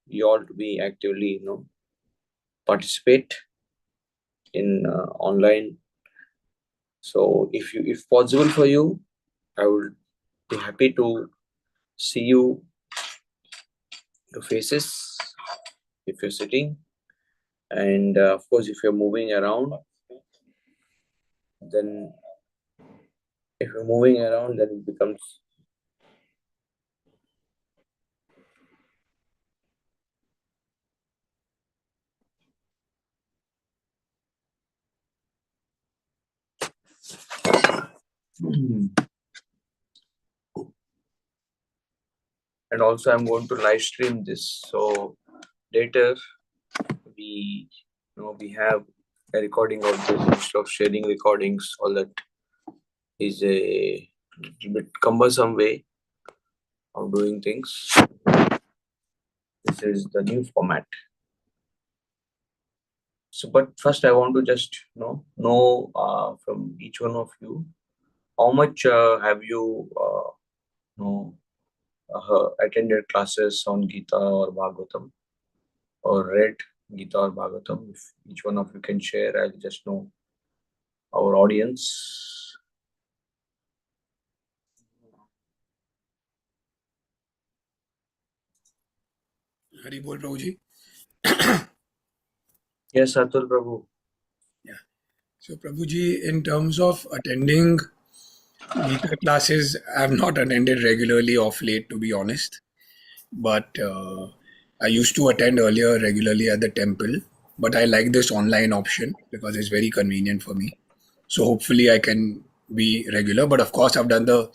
you all to be actively, participate in online. So if possible for you, I would be happy to see your faces if you're sitting, and of course if you're moving around, then it becomes and also I'm going to live stream this, so later we have a recording of this. Instead of sharing recordings, all that is a little bit cumbersome way of doing things. This is the new format. So, but first I want to just know from each one of you, how much have you attended classes on Gita or Bhagavatam, or read Gita or Bhagavatam? If each one of you can share, I'll just know our audience. Hari Bol Prabhuji. Yes, Atul Prabhu. Yeah. So Prabhuji, in terms of attending Gita classes, I have not attended regularly of late, to be honest. But I used to attend earlier regularly at the temple. But I like this online option because it's very convenient for me. So hopefully I can be regular. But of course, I've done the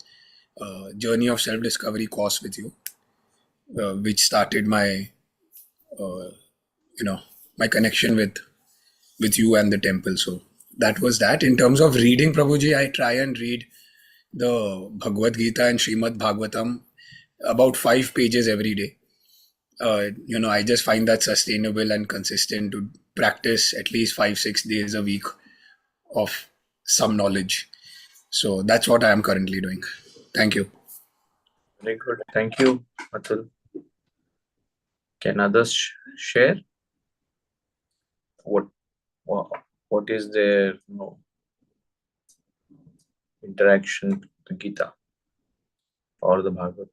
Journey of Self-Discovery course with you, which started my, my connection with you and the temple. So that was that. In terms of reading, Prabhuji, I try and read the Bhagavad Gita and Srimad Bhagavatam about 5 pages every day. I just find that sustainable and consistent to practice at least 5-6 days a week of some knowledge. So that's what I am currently doing. Thank you. Very good. Thank you, Atul. Can others share what is their interaction with the Gita or the Bhagavad?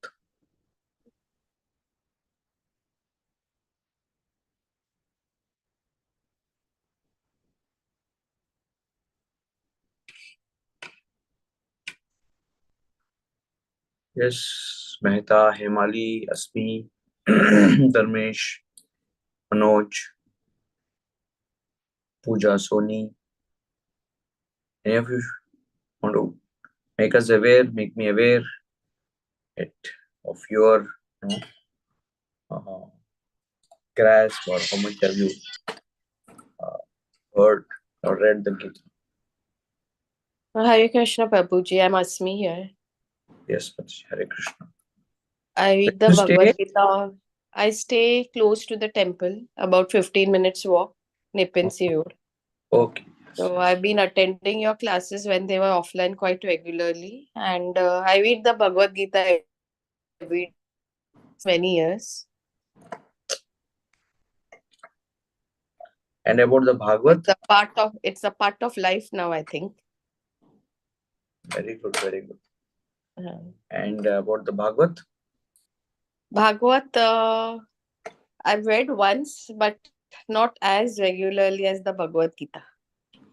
Yes, Mehta, Hemali, Asmi, Dharmesh, Manoj, Pooja, Soni. Any of you want to make me aware of your grasp, or how much have you heard or read the Gita? Hare Krishna, Prabhuji. I'm Asmi here. Yes, Hare Krishna. I read the Bhagavad Gita. I stay close to the temple, about 15 minutes walk, Nipinsi Road. Okay. So I've been attending your classes when they were offline quite regularly, and I read the Bhagavad Gita every many years. And about the Bhagavad? It's a part of life now, I think. Very good, very good. And about the Bhagavad? Bhagavad, I've read once, but not as regularly as the Bhagavad Gita.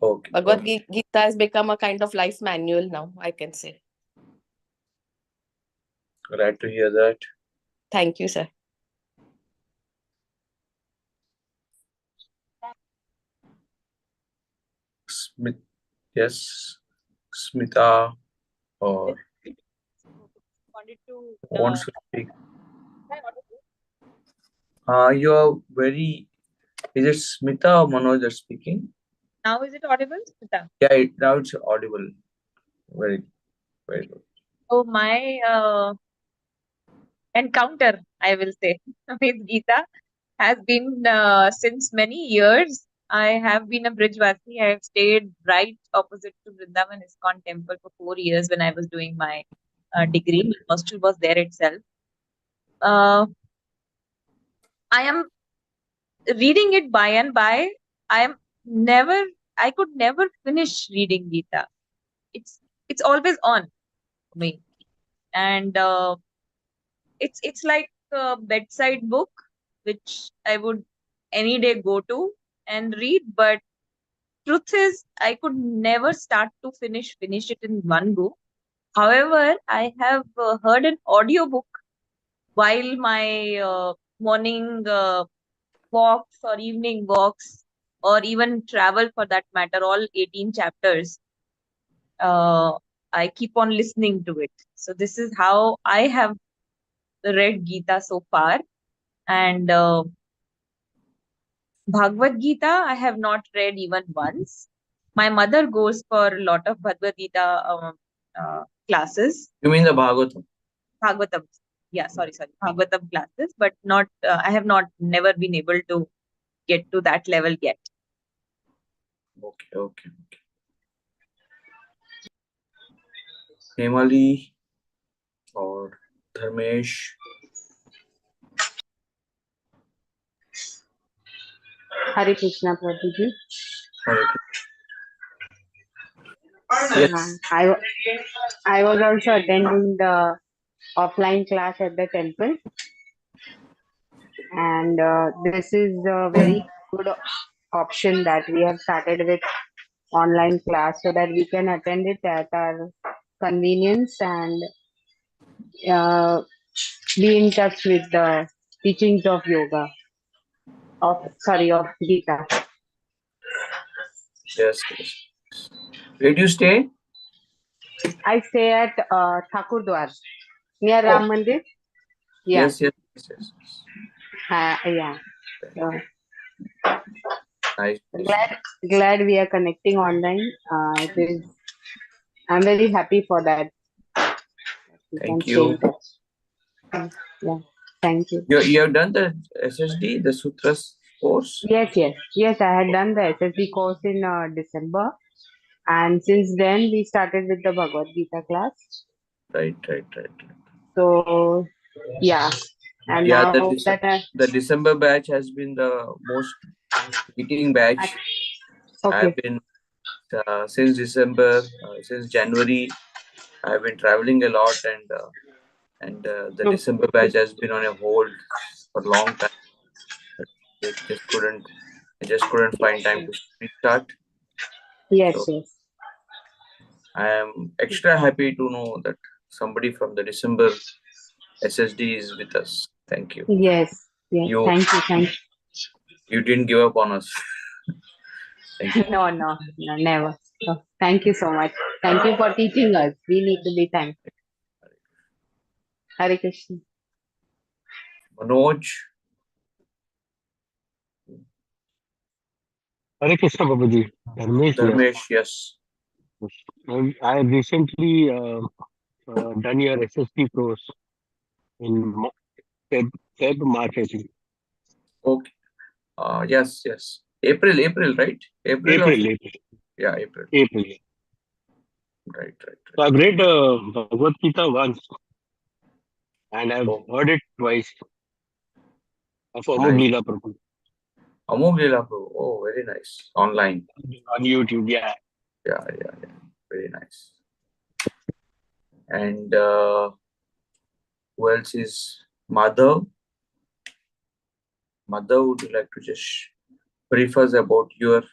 Okay. Bhagavad Gita has become a kind of life manual now, I can say. Glad to hear that. Thank you, sir. Yes, Smita, or wants to speak. You are very. Is it Smita or Manoj are speaking? Now is it audible, Smita? Yeah, now it's audible. Very, very good. So my encounter, I will say, with Gita has been since many years. I have been a Brijvasi. I have stayed right opposite to Vrindavan ISKCON temple for 4 years when I was doing my degree. My hostel was there itself. I am reading it by and by. I am never, I could never finish reading Gita. It's always on for me. And it's like a bedside book, which I would any day go to and read. But truth is, I could never start to finish it in one go. However, I have heard an audiobook while my morning walks or evening walks, or even travel for that matter, all 18 chapters. Uh, I keep on listening to it. So this is how I have read Gita so far. And Bhagavad Gita, I have not read even once. My mother goes for a lot of Bhagavad Gita classes. You mean the Bhagavatam? Bhagavatam. Yeah, sorry. Bhagavatam classes, but not, I have never been able to get to that level yet. Okay. Hemali or Dharmesh? Hare Krishna, Prabhuji. Hare Krishna. Yes. I was also attending the offline class at the temple, and this is a very good option that we have started with online class so that we can attend it at our convenience and uh, be in touch with the teachings of yoga, of Gita. Yes. Where do you stay? I stay at Thakur Dwar near Ram Mandir. Yeah, Yes. yeah. Nice. Glad we are connecting online. It is. I'm very happy for that. We Thank can stay in you. touch. Yeah. Thank you. You have done the SSD, the Sutras course? Yes. I had done the SSD course in December, and since then we started with the Bhagavad Gita class. Right. So yeah, and Yeah, now that the December batch has been the most beating batch. I have okay. been since December, since January. I have been traveling a lot, and the December batch has been on a hold for a long time. I just couldn't find time to restart. Yes. So I am extra happy to know that somebody from the December SSD is with us. Thank you. Yes. You Thank you. you didn't give up on us. Thank you. No, never. So, thank you so much. Thank you for teaching us. We need to be thankful. Hare Krishna. Manoj, Hare Krishna Babaji, Dharmesh here. Dharmesh, yes. I have recently done your SST course in March, I think. Okay. Yes. April, right? April. Yeah, April. Yeah. Right. So I've read Bhagavad Gita once and I've Oh, heard it twice of Amog nice. Leela Prabhu Amog Leela Prabhu. Oh, very nice. Online. on YouTube. Yeah. Yeah. Very nice. And who else is Madhav? Madhav, would you like to just brief us about your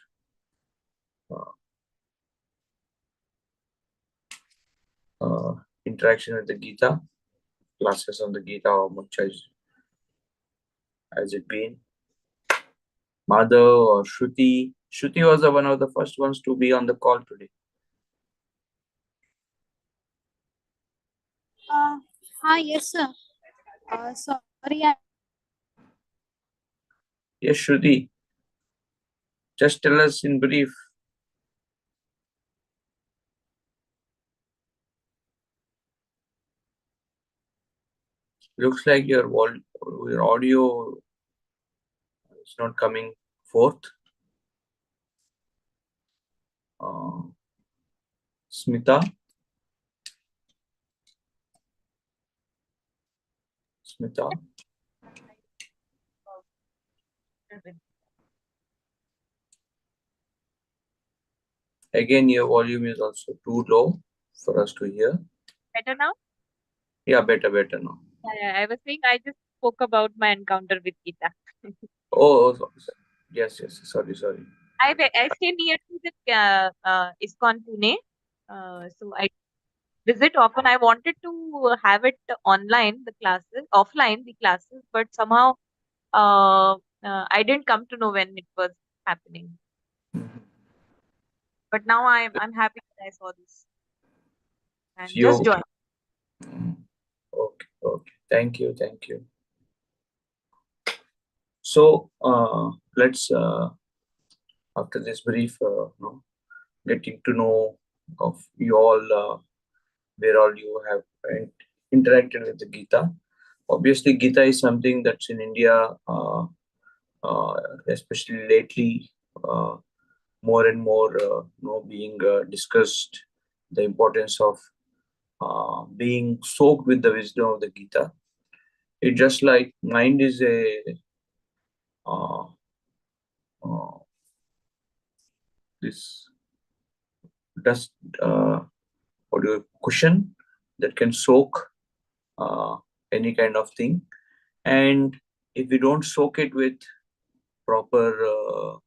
interaction with the Gita, classes on the Gita, how much has it been? Madhav or Shruti? Shruti was one of the first ones to be on the call today. Yes, sir. Sorry, Yes, Shruti. Just tell us in brief. Looks like your audio is not coming forth. Smita. Again, your volume is also too low for us to hear. Better now? Yeah, better now. I was saying I just spoke about my encounter with Gita. Yes. Sorry. I stay near to the ISKCON Pune, so I visit often. I wanted to have it online, the classes, offline the classes, but somehow I didn't come to know when it was happening. But now I'm happy that I saw this and just join. Okay. Thank you. So let's after this brief, getting to know of you all, where all you have interacted with the Gita. Obviously, Gita is something that's in India, especially lately, more and more, being discussed. The importance of being soaked with the wisdom of the Gita. It's just like mind is a this dust cushion that can soak any kind of thing, and if we don't soak it with proper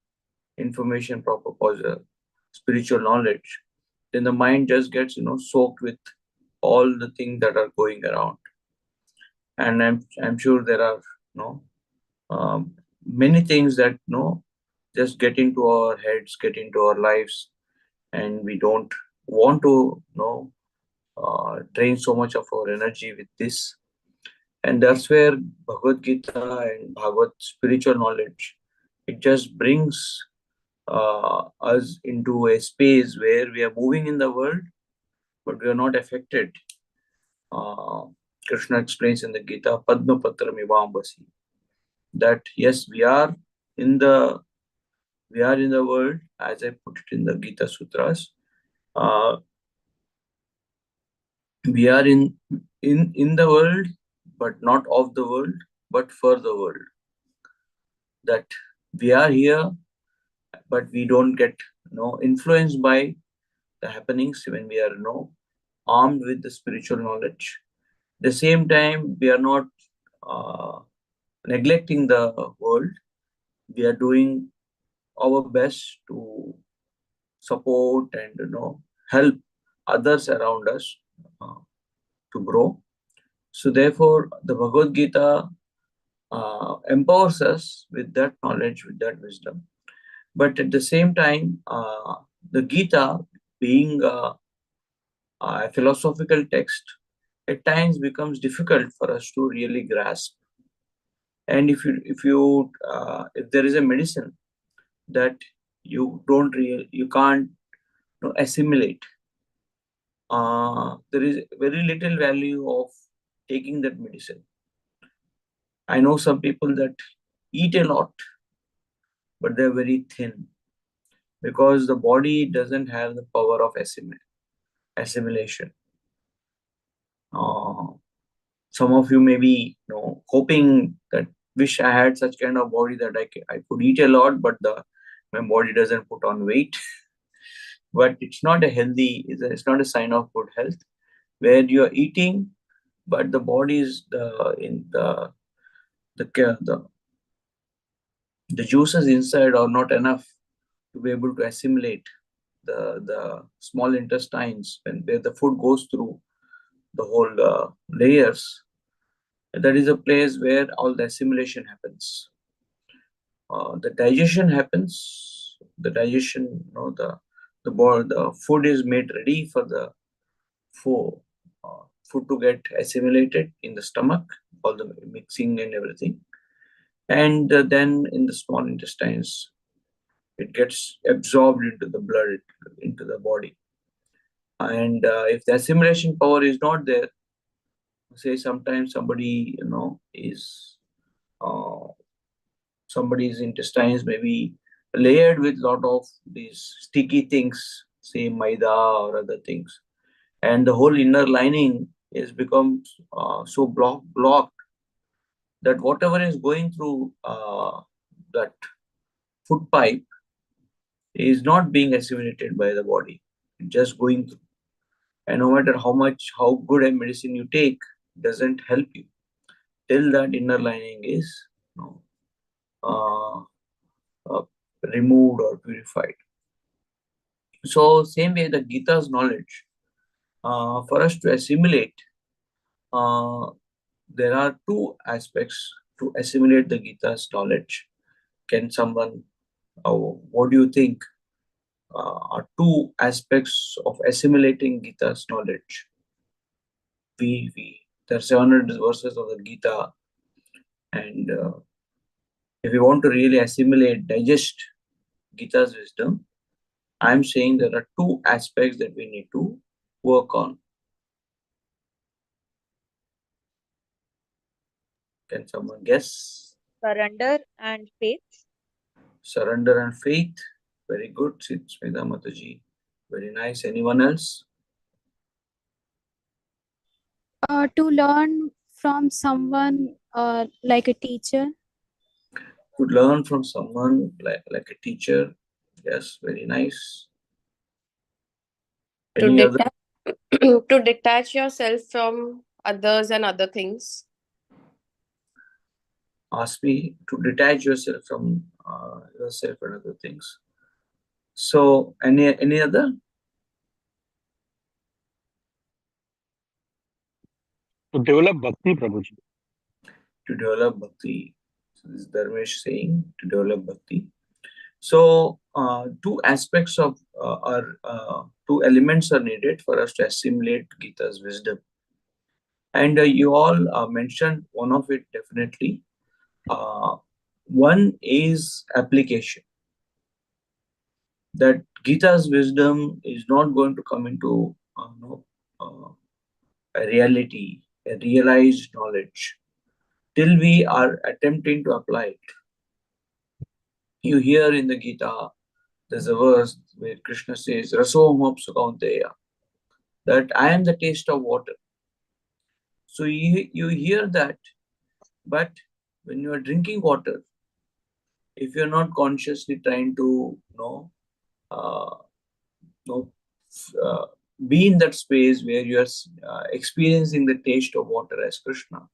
information, proper spiritual knowledge, then the mind just gets soaked with all the things that are going around. And I'm sure there are many things that just get into our heads, get into our lives, and we don't want to drain so much of our energy with this. And that's where Bhagavad Gita and Bhagavad spiritual knowledge, it just brings us into a space where we are moving in the world, but we are not affected. Krishna explains in the Gita, Padma Patra Mivambasi, that yes, we are in the world, as I put it in the Gita Sutras. We are in the world, but not of the world, but for the world. That we are here, but we don't get influenced by the happenings when we are armed with the spiritual knowledge. At the same time, we are not neglecting the world. We are doing our best to support and help others around us to grow. So therefore, the Bhagavad Gita empowers us with that knowledge, with that wisdom. But at the same time, the Gita, being a philosophical text, at times becomes difficult for us to really grasp. And if there is a medicine that you can't assimilate, there is very little value of taking that medicine. I know some people that eat a lot, but they're very thin because the body doesn't have the power of assimilation. Some of you may be hoping that wish I had such kind of body that I could eat a lot, but my body doesn't put on weight. But it's not it's not a sign of good health, where you are eating, but the body is the juices inside are not enough to be able to assimilate the small intestines where the food goes through the whole layers. That is a place where all the assimilation happens. The digestion happens. The digestion, the food is made ready for the food to get assimilated in the stomach, all the mixing and everything. And then in the small intestines, it gets absorbed into the blood, into the body. And if the assimilation power is not there, say sometimes somebody is somebody's intestines may be layered with lot of these sticky things, say maida or other things, and the whole inner lining is become so blocked that whatever is going through that food pipe is not being assimilated by the body, it's just going through. And no matter how good a medicine you take, doesn't help you till that inner lining is removed or purified. So same way the Gita's knowledge, for us to assimilate, there are two aspects to assimilate the Gita's knowledge. Can someone, what do you think are two aspects of assimilating Gita's knowledge? There are 700 verses of the Gita, and if we want to really assimilate, digest Gita's wisdom, I'm saying there are two aspects that we need to work on. Can someone guess? Surrender and faith. Surrender and faith. Very good. Smita Mataji. Very nice. Anyone else? To learn from someone like a teacher. To learn from someone like a teacher. Yes, very nice. Any other? To detach yourself from others and other things. Ask me to detach yourself from yourself and other things. So, any other? To develop bhakti, Prabhuji. To develop bhakti. So this is Dharmesh saying to develop bhakti. So, two aspects of two elements are needed for us to assimilate Gita's wisdom. And you all mentioned one of it definitely. One is application. That Gita's wisdom is not going to come into a reality, a realized knowledge, till we are attempting to apply it. You hear in the Gita, there's a verse where Krishna says, Rasoham Kaunteya, that I am the taste of water. So you hear that, but when you are drinking water, if you're not consciously trying to be in that space where you are experiencing the taste of water as Krishna,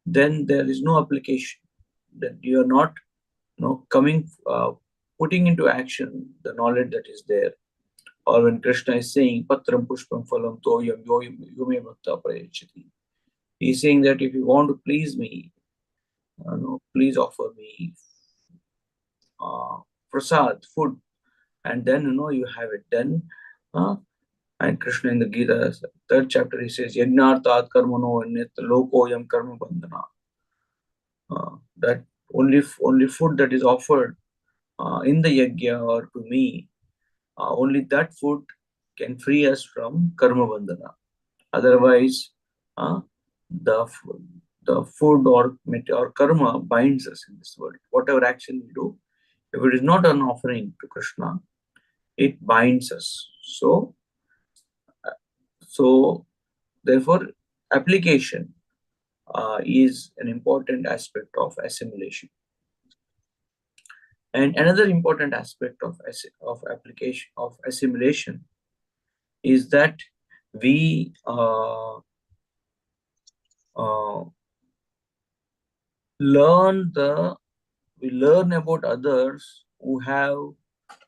then there is no application. That you are not putting into action the knowledge that is there. Or when Krishna is saying, Patram Pushpam Phalam Toyam Yume Bhakta Prayachati, he's saying that if you want to please me, please offer me prasad, food, and then you have it. Then and Krishna in the Gita, 3rd chapter, he says, Yagnartat karmano anyat lokoyam karma bandhana. That only food that is offered in the yajna or to me, only that food can free us from karma bandhana. Otherwise, the food or karma binds us in this world. Whatever action we do, if it is not an offering to Krishna, it binds us. So therefore, application is an important aspect of assimilation. And another important aspect of application of assimilation is that we learn about others who have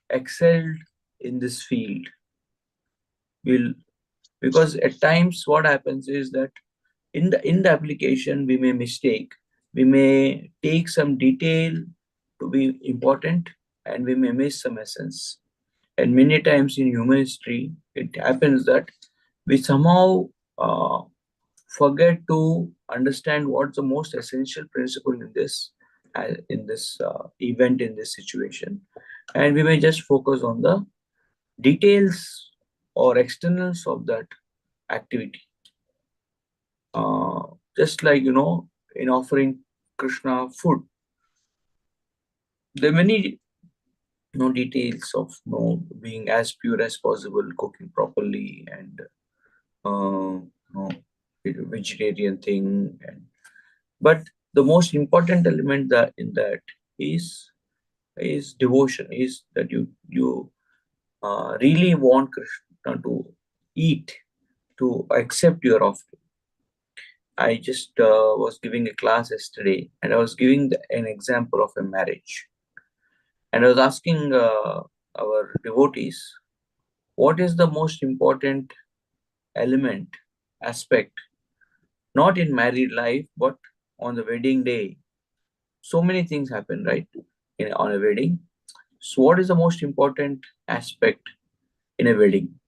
excelled in this field. Because at times what happens is that in the application we may mistake, we may take some detail to be important, and we may miss some essence. And many times in human history, it happens that we somehow forget to understand what's the most essential principle in this event, in this situation, and we may just focus on the details or externals of that activity. Just like in offering Krishna food, there are many details of being as pure as possible, cooking properly, and vegetarian thing. But the most important element in that is is devotion, is that you really want Krishna to eat, to accept your offering. I just was giving a class yesterday, and I was giving an example of a marriage, and I was asking our devotees, what is the most important element, aspect, not in married life, but on the wedding day? So many things happen, right, on a wedding. So what is the most important aspect in a wedding?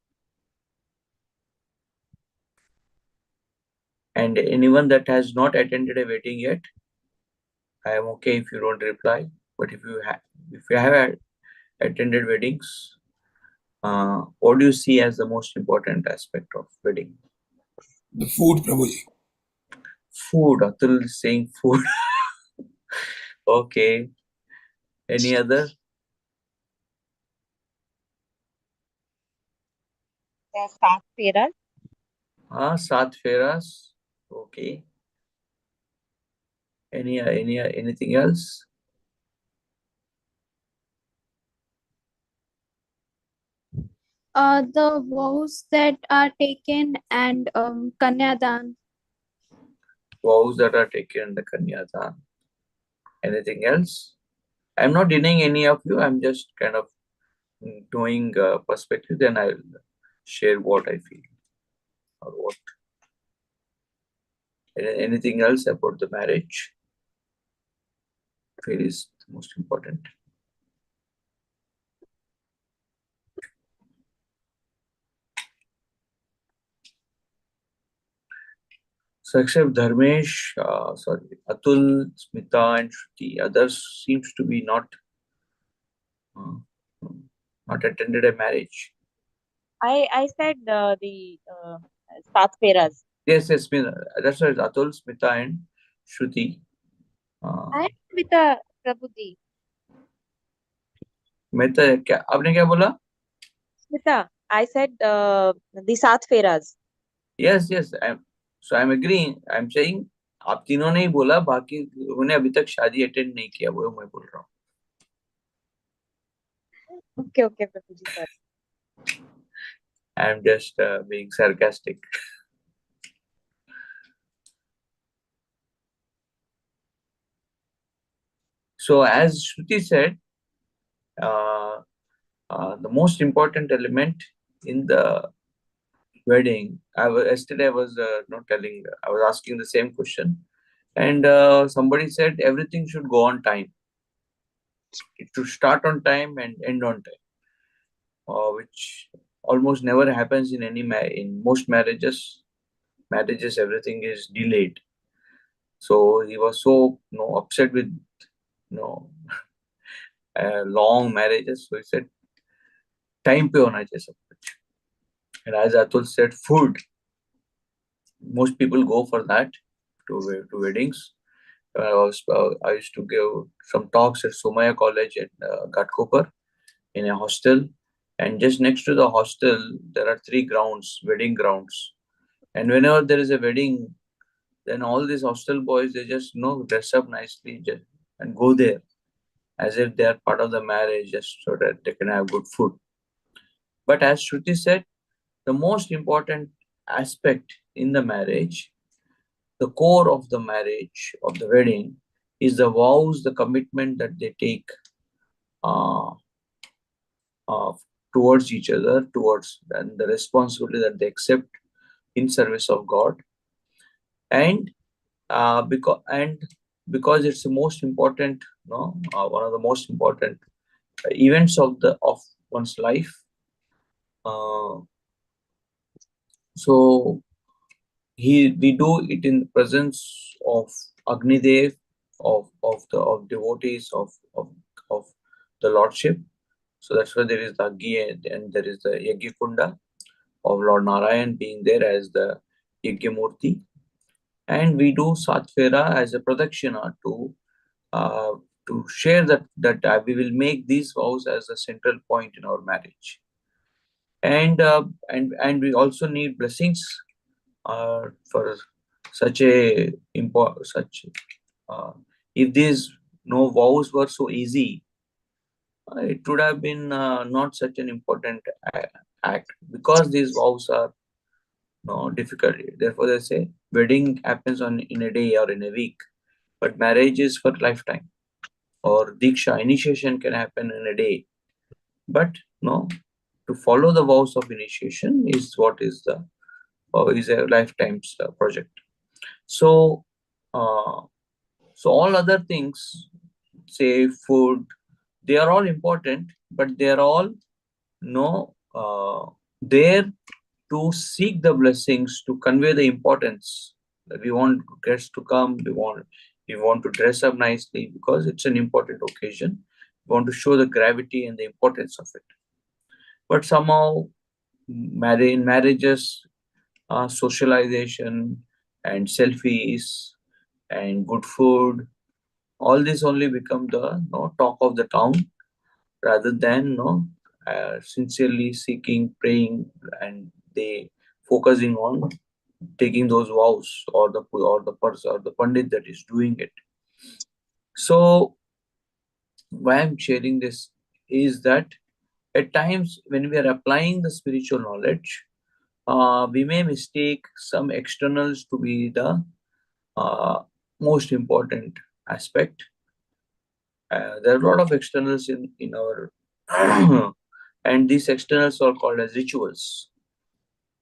And anyone that has not attended a wedding yet, I am okay if you don't reply. But if you have attended weddings, what do you see as the most important aspect of wedding? The food, Prabhuji. Food. Atul is saying food. Okay. Any other? Saat Feras. Saat feras. Okay. Anything else? The vows that are taken and Kanyadan. Vows that are taken in the Kanyadan. Anything else? I'm not denying any of you. I'm just kind of doing perspective. Then I'll share what I feel or what. Anything else about the marriage? Feel is the most important. So except Dharmesh, Atul, Smita, and Shruti, others seems to be uh, not attended a marriage. I said the Saat Feras. Yes, Smita. That's right. Atul, Smita, and Shruti. I am Smita, Prabhuji. आपने क्या बोला? Smita, I said the Saat Feras. Yes. I'm agreeing. I'm saying आप तीनों ने ही बोला, बाकी लोगों ने अभी तक शादी अटेंड नहीं किया, वो मैं बोल रहा हूँ. Okay, Prabhuji, sorry. I'm just being sarcastic. So as Shruti said, the most important element in the wedding, yesterday I was not telling, I was asking the same question, and somebody said everything should go on time. It should start on time and end on time, which almost never happens in in most marriages. Marriages, everything is delayed. So he was so upset with long marriages. So he said, time pe hona chahiye sab kuch. And as Atul said, food. Most people go for that to weddings. I used to give some talks at Somaya College at Ghatkopar in a hostel. And just next to the hostel, there are 3 grounds, wedding grounds. And whenever there is a wedding, then all these hostel boys, they just dress up nicely and go there as if they are part of the marriage, just so that they can have good food. But as Shruti said, the most important aspect in the marriage, the core of the marriage, of the wedding, is the vows, the commitment that they take towards each other, and the responsibility that they accept in service of God. And because it's the most important, one of the most important events of one's life. So we do it in the presence of Agnidev, of devotees of the Lordship. So that's why there is the Agni and there is the Yagya Kunda of Lord Narayan being there as the Yagya Murti. And we do Satvera as a pradakshina to share that we will make these vows as a central point in our marriage. And we also need blessings for such a important if these vows were so easy, it would have been not such an important act, because these vows are difficult. Therefore, they say wedding happens in a day or in a week, but marriage is for lifetime. Or diksha, initiation, can happen in a day, but to follow the vows of initiation is what is the is a lifetime's project. So, so all other things, say food, they are all important, but they are all there to seek the blessings, to convey the importance. We want guests to come. We want to dress up nicely because it's an important occasion. We want to show the gravity and the importance of it. But somehow, in marriages, socialization and selfies and good food, all this only become the talk of the town, rather than sincerely seeking, praying, and they focusing on taking those vows, or the person or the pandit that is doing it. So why I'm sharing this is that at times when we are applying the spiritual knowledge, we may mistake some externals to be the most important aspect. There are a lot of externals in our and these externals are called as rituals.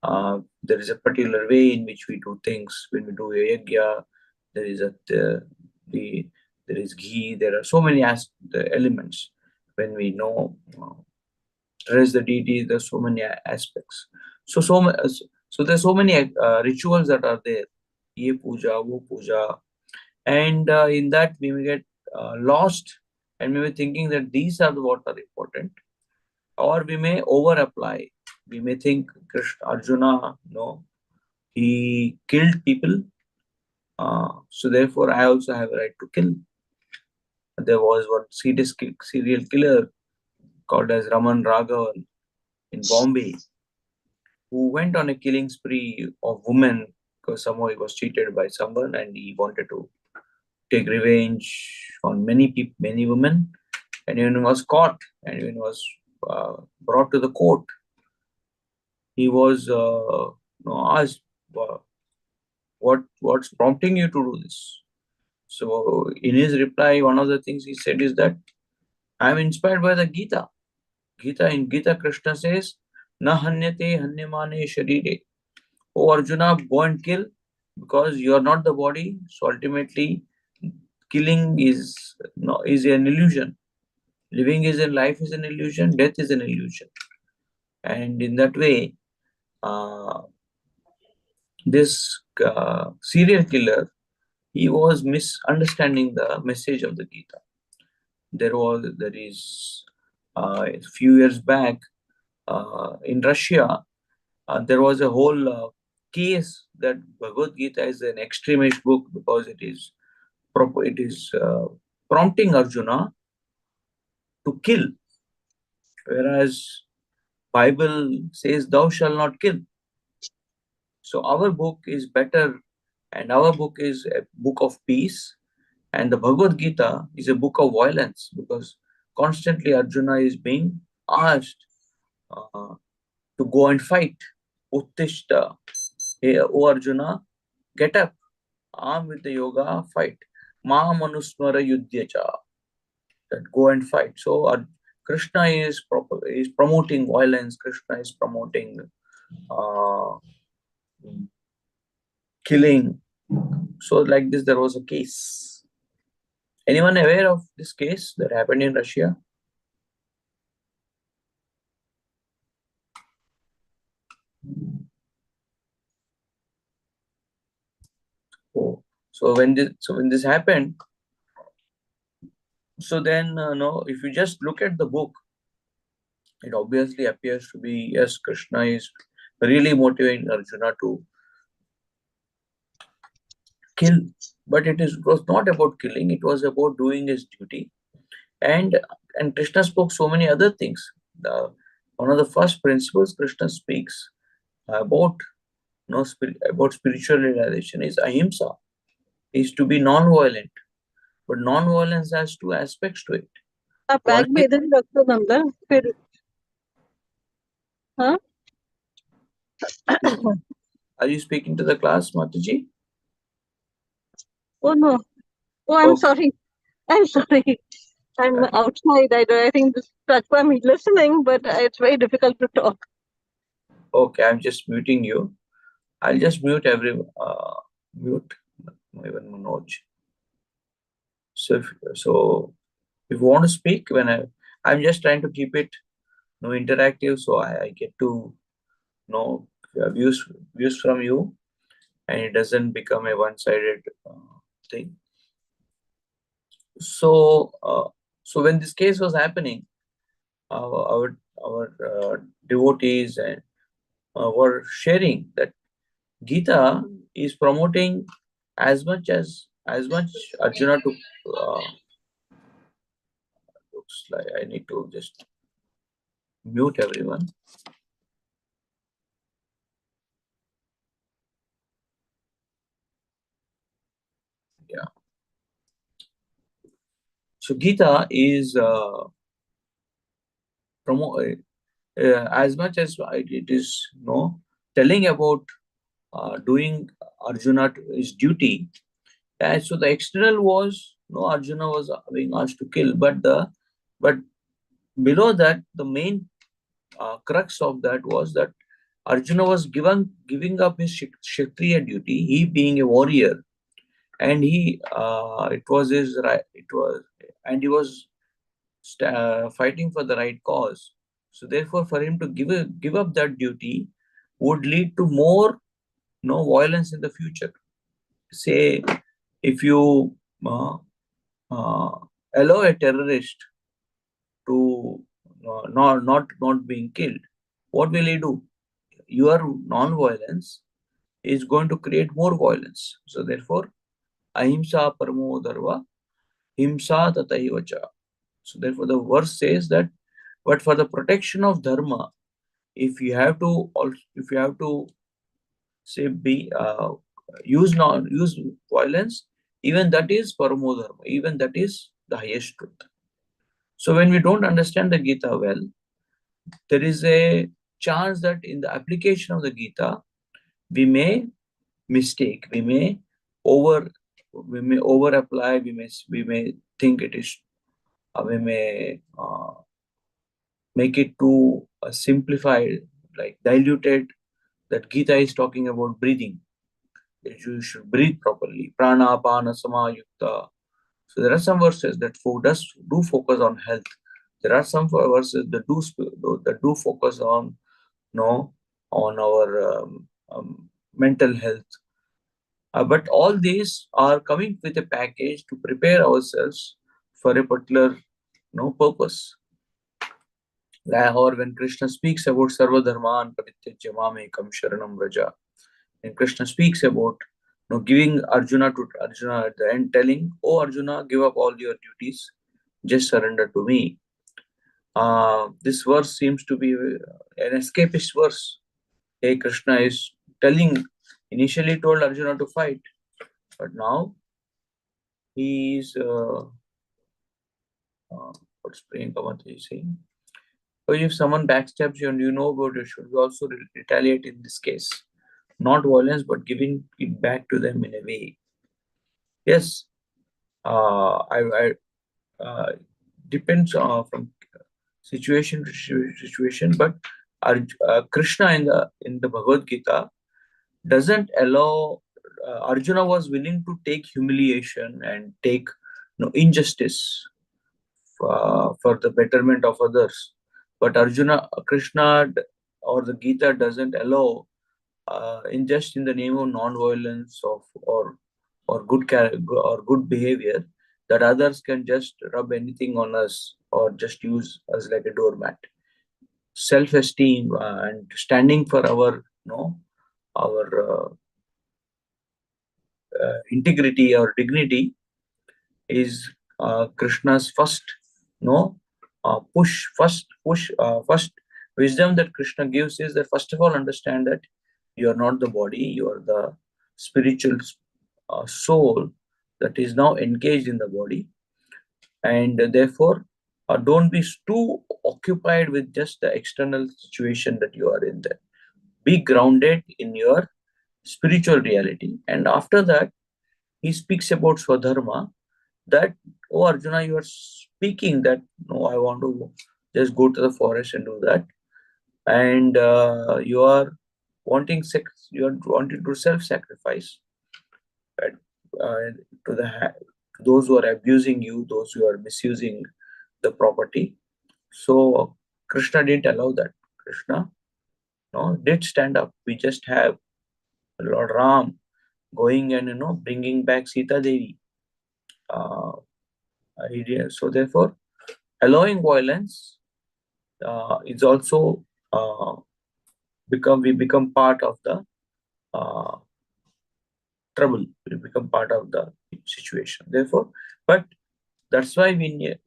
There is a particular way in which we do things. When we do a yajna, there is there is ghee. There are so many elements. When we dress the deity, there's so many aspects. So there's so many rituals that are there. Ye puja, wo puja, and in that we may get lost, and we may thinking that these are what are important, or we may over apply. We may think Arjuna, he killed people, so therefore I also have a right to kill. There was one serial killer called as Raman Raghavan in Bombay, who went on a killing spree of women because somehow he was cheated by someone and he wanted to take revenge on many women. And when he was caught and when he was brought to the court, he was asked, what's prompting you to do this? So in his reply, one of the things he said is that I am inspired by the Gita. In Gita, Krishna says, Na hanyate hanyamane sharire. Oh Arjuna, go and kill, because you are not the body. So ultimately, killing is an illusion. Living is in life is an illusion. Death is an illusion. And in that way, this serial killer, he was misunderstanding the message of the Gita. There is a few years back in Russia, there was a whole case that Bhagavad Gita is an extremist book because it is prompting Arjuna to kill, whereas Bible says thou shalt not kill. So our book is better, and our book is a book of peace, and the Bhagavad Gita is a book of violence, because constantly Arjuna is being asked to go and fight. Uttishta, hey, O Arjuna, get up, arm with the yoga, fight. Ma manusmara yudhyacha, that go and fight. So Krishna is promoting violence. Krishna is promoting killing. So like this, there was a case. Anyone aware of this case that happened in Russia? Oh, so when this happened, so then if you just look at the book, it obviously appears to be, yes, Krishna is really motivating Arjuna to kill, but was not about killing. It was about doing his duty, and Krishna spoke so many other things. One of the first principles Krishna speaks about about spiritual realization is ahimsa, is to be non-violent. But non-violence has two aspects to it. आप bag What? में इधर ही रख दो number फिर हाँ Are you speaking to the class, Mataji? oh no oh I'm Okay. sorry I'm outside I think this platform is listening but it's very difficult to talk Okay, I'm just muting you. I'll just mute mute even Manoj. So if you want to speak, I'm just trying to keep it interactive, so I get to know views from you, and it doesn't become a one-sided thing. So when this case was happening, our devotees and were sharing that Gita is promoting as much Arjuna to. Looks like I need to just mute everyone. Yeah. So Gita is as much as it is telling about doing Arjuna his duty. And so the external was Arjuna was being asked to kill, but below that the main crux of that was that Arjuna was giving up his Kshatriya duty, he being a warrior, and it was his right. And he was fighting for the right cause. So therefore, for him to give up that duty would lead to more violence in the future. Say, if you uh, allow a terrorist to not being killed, what will he do? Your non-violence is going to create more violence. So therefore, ahimsa paramo dharma, himsa tataiva cha. So therefore, the verse says that, but for the protection of dharma, if you have to say use violence, even that is paramo dharma, even that is the highest truth. So when we don't understand the Gita well, there is a chance that in the application of the Gita, we may mistake, we may over apply, we may think it is, we may make it too simplified, like diluted, that Gita is talking about breathing, that you should breathe properly, prana apana samayukta. So there are some verses that do focus on health. There are some verses that do focus on on our mental health. But all these are coming with a package to prepare ourselves for a particular purpose. Or when Krishna speaks about Sarva Dharman Parityajya Mamekam Sharanam Vraja, and Krishna speaks about giving Arjuna at the end, telling, "Oh Arjuna, give up all your duties, just surrender to me." This verse seems to be an escapist verse. Hey, Krishna is initially told Arjuna to fight, but now he is what's Priyanka Mataji saying? So if someone backstabs you and you know about it, should we also retaliate in this case? Not violence, but giving it back to them in a way. Yes, I depends from situation to situation, but Krishna in the Bhagavad Gita doesn't allow. Arjuna was willing to take humiliation and take injustice for the betterment of others, but Krishna or the Gita doesn't allow in just in the name of non-violence or good behavior, that others can just rub anything on us or just use us like a doormat. Self-esteem and standing for our our integrity or dignity is Krishna's first first wisdom that Krishna gives is that, first of all, understand that you are not the body, you are the spiritual soul that is now engaged in the body, and therefore Don't be too occupied with just the external situation that you are in there. Be grounded in your spiritual reality. And after that, he speaks about Swadharma, that, oh Arjuna, you are speaking that, no, I want to just go to the forest and do that. And you are wanting to self-sacrifice, right? To those who are abusing you, those who are misusing the property. So Krishna didn't allow that. Krishna did stand up. We just have Lord Ram going and bringing back Sita Devi. So therefore, allowing violence is also we become part of the trouble. We become part of the situation. Therefore, but that's why we need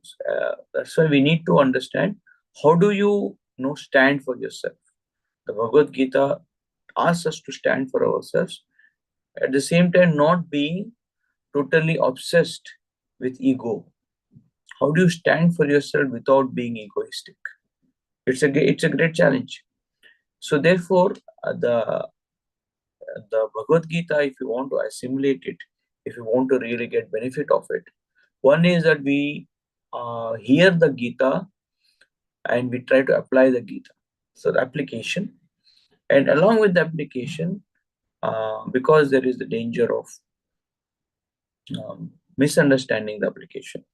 to understand, how do you stand for yourself. The Bhagavad Gita asks us to stand for ourselves, at the same time not being totally obsessed with ego. How do you stand for yourself without being egoistic? It's a great challenge. So therefore, the Bhagavad Gita, if you want to assimilate it, if you want to really get benefit of it, one is that we hear the Gita and we try to apply the Gita. So the application, and along with the application, because there is the danger of misunderstanding the application.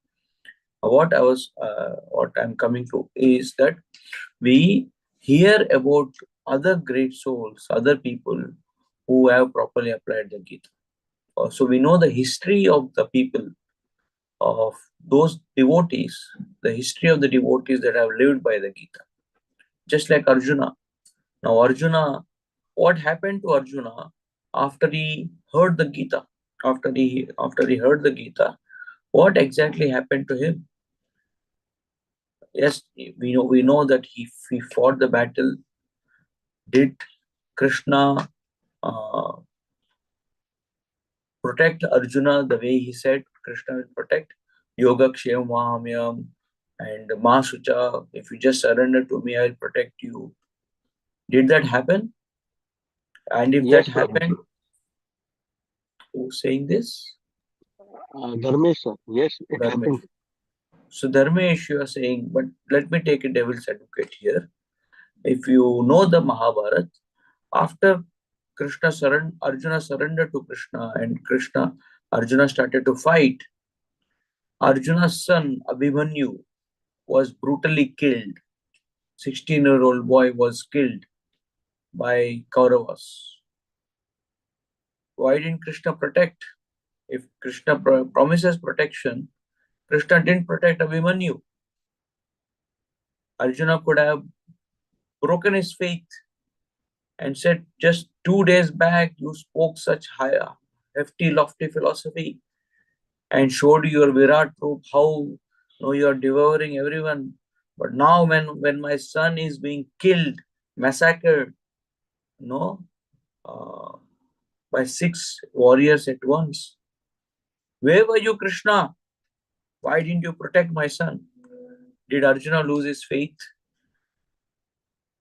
What I'm coming to is that we hear about other great souls, other people who have properly applied the Gita. So we know the history of the people, of those devotees, the history of the devotees that have lived by the Gita. Just like Arjuna. Now Arjuna, what happened to Arjuna after he heard the Gita? After he heard the Gita, what exactly happened to him? Yes, we know that he fought the battle. Did Krishna protect Arjuna the way he said Krishna will protect? Yoga Kshem Mahamyam and Masucha, if you just surrender to me, I'll protect you. Did that happen? And if Yes, that happened, who's saying this? Dharmesh, sir. Yes, it Dharmesh. happened. So Dharmesh, you are saying, but let me take a devil's advocate here. If you know the Mahabharata, after Arjuna surrendered to Krishna, and Arjuna started to fight, Arjuna's son Abhimanyu was brutally killed. 16-year-old boy was killed by Kauravas. Why didn't Krishna protect? If Krishna promises protection, Krishna didn't protect Abhimanyu. Arjuna could have broken his faith and said, just 2 days back you spoke such high, hefty, lofty philosophy and showed your Virat Roop, how you are devouring everyone. But now when my son is being killed, massacred, by 6 warriors at once, where were you, Krishna? Why didn't you protect my son? Did Arjuna lose his faith?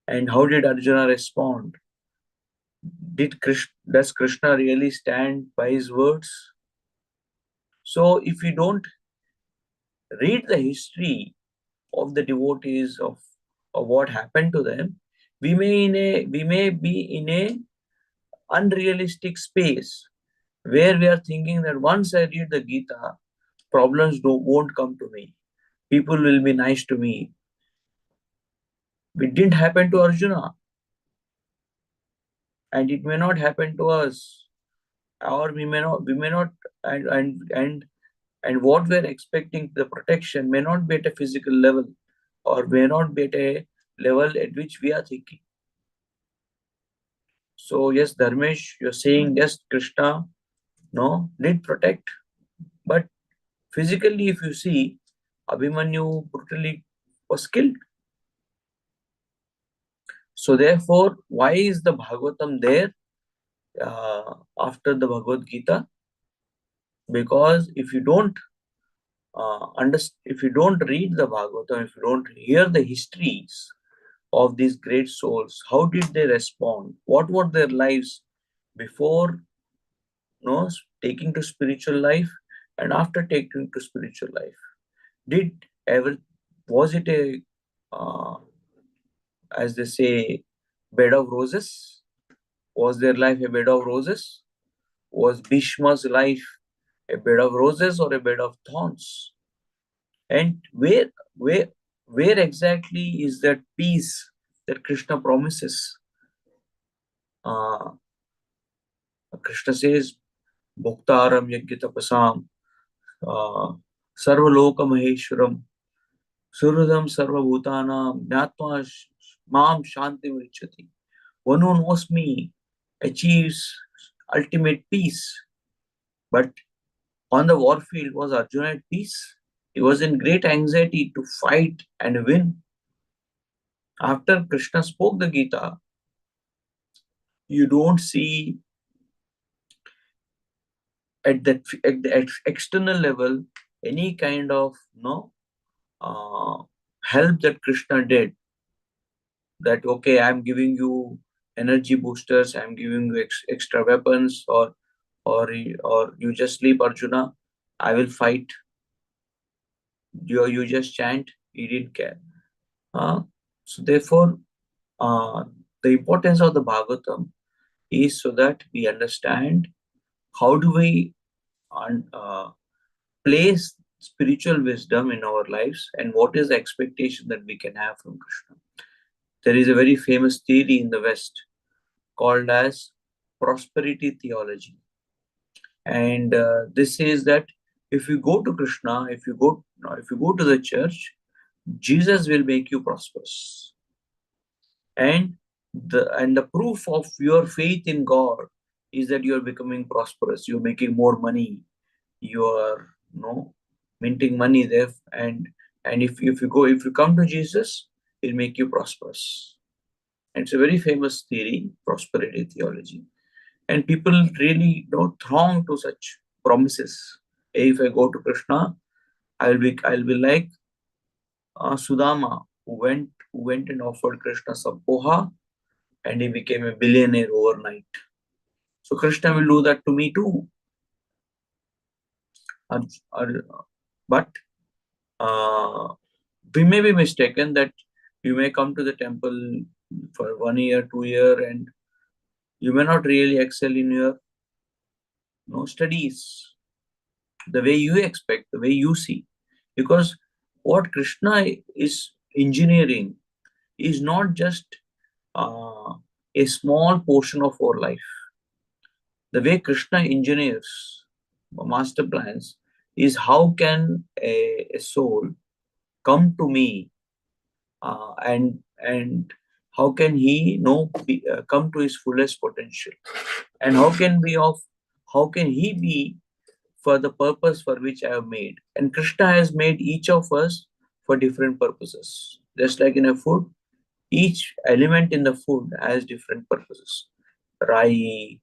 And how did Arjuna respond? Does Krishna really stand by his words? So if we don't read the history of the devotees, of what happened to them, we may be in a unrealistic space where we are thinking that once I read the Gita, problems won't come to me. People will be nice to me. It didn't happen to Arjuna, and it may not happen to us, or we may not, and what we're expecting, the protection, may not be at a physical level, or may not be at a level at which we are thinking. So yes, Dharmesh, you're saying yes, Krishna did protect, but physically, if you see, Abhimanyu brutally was killed. So therefore, why is the Bhagavatam there after the Bhagavad Gita? Because if you don't if you don't read the Bhagavatam, if you don't hear the histories of these great souls, how did they respond? What were their lives before taking to spiritual life and after taking to spiritual life? Was it a, as they say, bed of roses? Was their life a bed of roses? Was Bhishma's life a bed of roses or a bed of thorns? And where exactly is that peace that Krishna promises? Krishna says, Bhuktaram Yajnatapasam Sarvaloka Maheshwaram Surudam Sarvabhutanam Jnatva Mam Shanti Vichati. One who knows me achieves ultimate peace. But on the warfield, was Arjuna at peace? He was in great anxiety to fight and win. After Krishna spoke the Gita, you don't see at the external level any kind of help that Krishna did. That okay, I'm giving you energy boosters, I'm giving you extra weapons, or you just sleep, Arjuna, I will fight. You just chant. He didn't care. So therefore, the importance of the Bhagavatam is so that we understand how do we place spiritual wisdom in our lives and what is the expectation that we can have from Krishna. There is a very famous theory in the West called as prosperity theology. And this says that if you go to Krishna, if you go to the church, Jesus will make you prosperous. And the proof of your faith in God is that you are becoming prosperous. You're making more money. You are minting money there. And if you come to Jesus, he'll make you prosperous. And it's a very famous theory, prosperity theology. And people really throng to such promises. If I go to Krishna, I'll be like Sudama, who went and offered Krishna some poha, and he became a billionaire overnight. So Krishna will do that to me too. But we may be mistaken that you may come to the temple for 1 year, 2 years, and you may not really excel in your studies the way you expect, the way you see. Because what Krishna is engineering is not just a small portion of our life. The way Krishna engineers master plans is how can a soul come to me and how can he come to his fullest potential, and how can he be for the purpose for which I have made. And Krishna has made each of us for different purposes. Just like in a food, each element in the food has different purposes. Rai,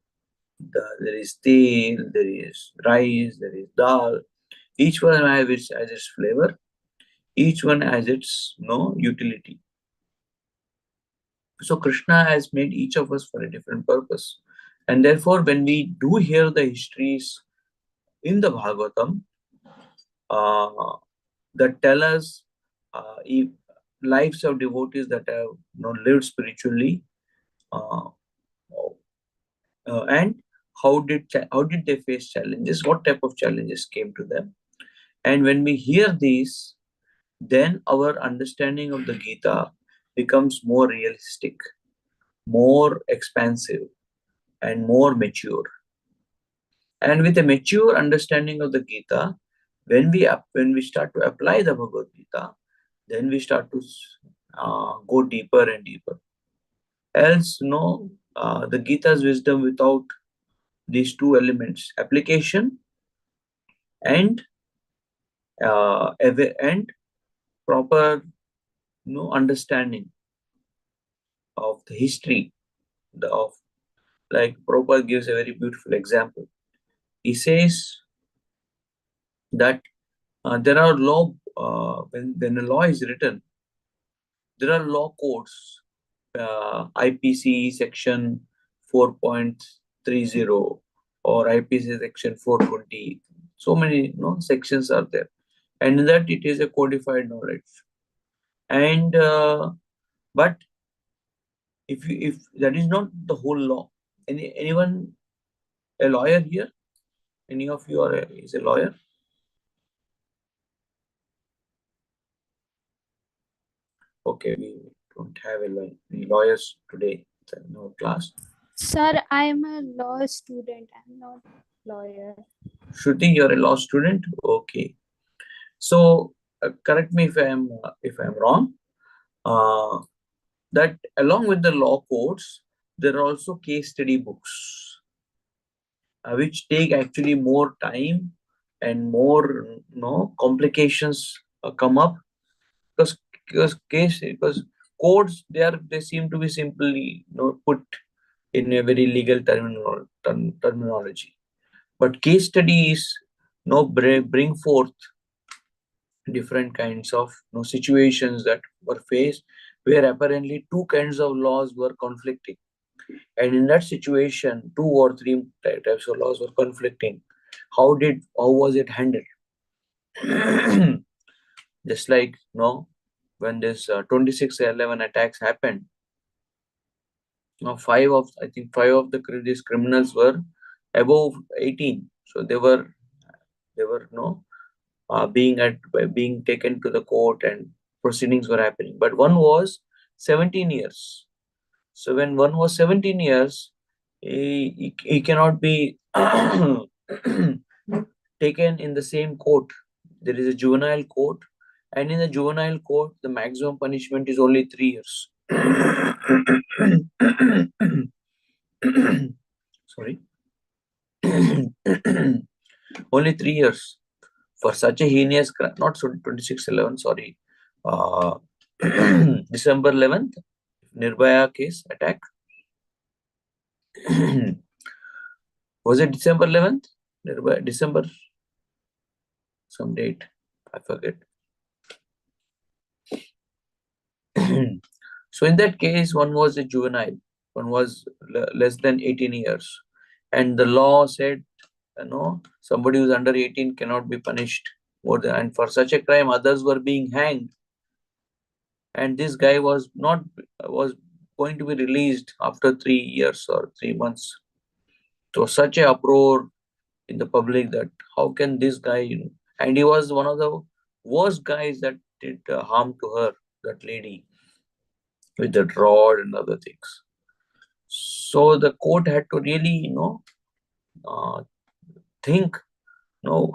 there is tel, there is rice, there is dal. Each one has its flavor. Each one has its utility. So Krishna has made each of us for a different purpose. And therefore, when we do hear the histories in the Bhagavatam that tell us lives of devotees that have lived spiritually, and how did they face challenges, what type of challenges came to them. And when we hear these, then our understanding of the Gita becomes more realistic, more expansive, and more mature. And with a mature understanding of the Gita, when we start to apply the Bhagavad Gita, then we start to go deeper and deeper. Else, the Gita's wisdom without these two elements, application and proper understanding of the history like Prabhupada gives a very beautiful example. He says that There are law, when a law is written, there are law codes, IPC section 4.30 or IPC section 420. So many sections are there, and in that it is a codified knowledge. And but if that is not the whole law, anyone a lawyer here? Any of you is a lawyer? Okay, we don't have any lawyers today in our class. Sir, I am a law student. I'm not lawyer. Shruti, you're a law student. Okay, so correct me if I'm wrong. That along with the law codes, there are also case study books, which take actually more time and more complications come up, because because codes they seem to be simply put in a very legal terminology, but case studies bring forth different kinds of situations that were faced, where apparently two kinds of laws were conflicting, and in that situation 2 or 3 types of laws were conflicting. How was it handled? Just like when this 26/11 attacks happened, five of these criminals were above 18, so they were being taken to the court and proceedings were happening, but one was 17 years. So when one was 17 years, he cannot be taken in the same court. There is a juvenile court, and in the juvenile court the maximum punishment is only 3 years. Sorry. Only 3 years for such a heinous crime. Not 26/11, sorry. December 11th, Nirbhaya case attack. Was it December 11th? December some date, I forget. So in that case, one was a juvenile, one was less than 18 years, and the law said somebody who's under 18 cannot be punished more than, and for such a crime others were being hanged, and this guy was going to be released after 3 years or 3 months. So such a uproar in the public that how can this guy, and he was one of the worst guys that did harm to her, that lady, with that rod and other things. So the court had to really think,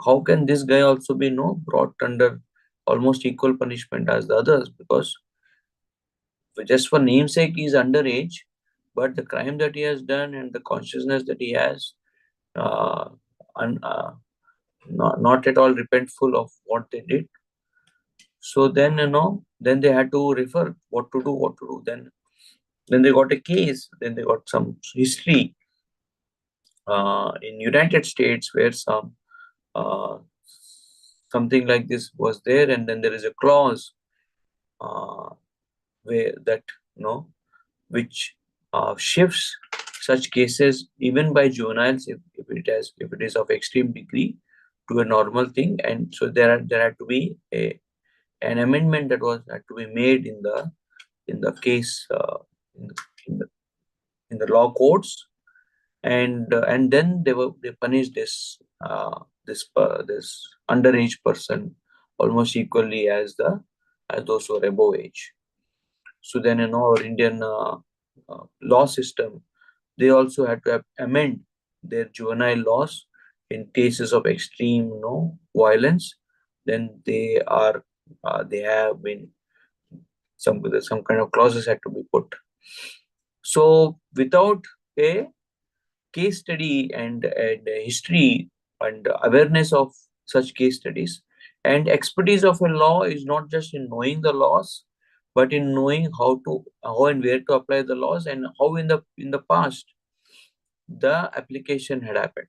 how can this guy also be brought under almost equal punishment as the others, because just for namesake he is underage, but the crime that he has done and the consciousness that he has, not at all repentful of what they did. So then then they had to refer what to do. Then they got a case, then they got some history in United States where something like this was there, and then there is a clause where that which shifts such cases even by juveniles if it is of extreme degree to a normal thing. And so there had to be an amendment that had to be made in the case in the law courts, and then they punished this underage person almost equally as those who are above age. So then our Indian law system, they also had to amend their juvenile laws in cases of extreme violence. Then they have been some kind of clauses had to be put. So without a case study and a history and awareness of such case studies, and expertise of a law is not just in knowing the laws, but in knowing how and where to apply the laws, and how in the past the application had happened.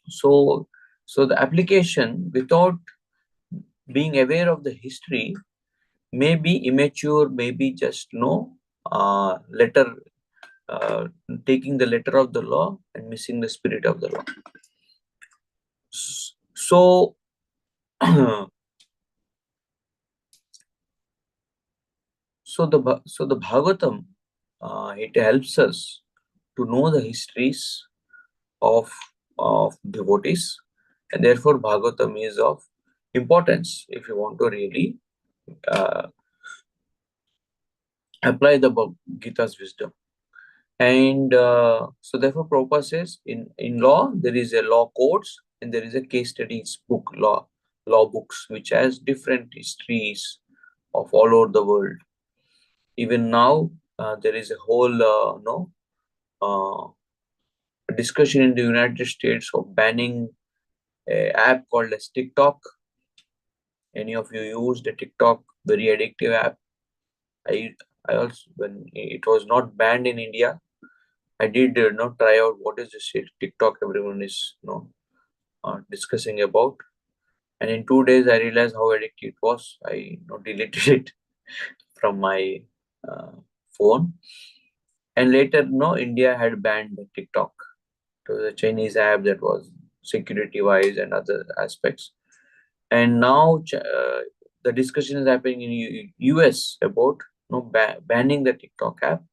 So the application without being aware of the history may be immature, maybe just letter, taking the letter of the law and missing the spirit of the law. So so the Bhagavatam, it helps us to know the histories of devotees, and therefore Bhagavatam is of importance if you want to really uh, apply the Gita's wisdom. And so therefore Prabhupada says in law there is a law codes and there is a case studies book, law books, which has different histories of all over the world. Even now there is a whole discussion in the United States of banning an app called as TikTok. Any of you used a TikTok? Very addictive app. I also, when it was not banned in India, I did not try out what is this TikTok everyone is discussing about, and in 2 days I realized how addictive it was. I deleted it from my phone, and later India had banned the TikTok. It was a Chinese app that was security wise and other aspects, and now the discussion is happening in US about banning the TikTok app,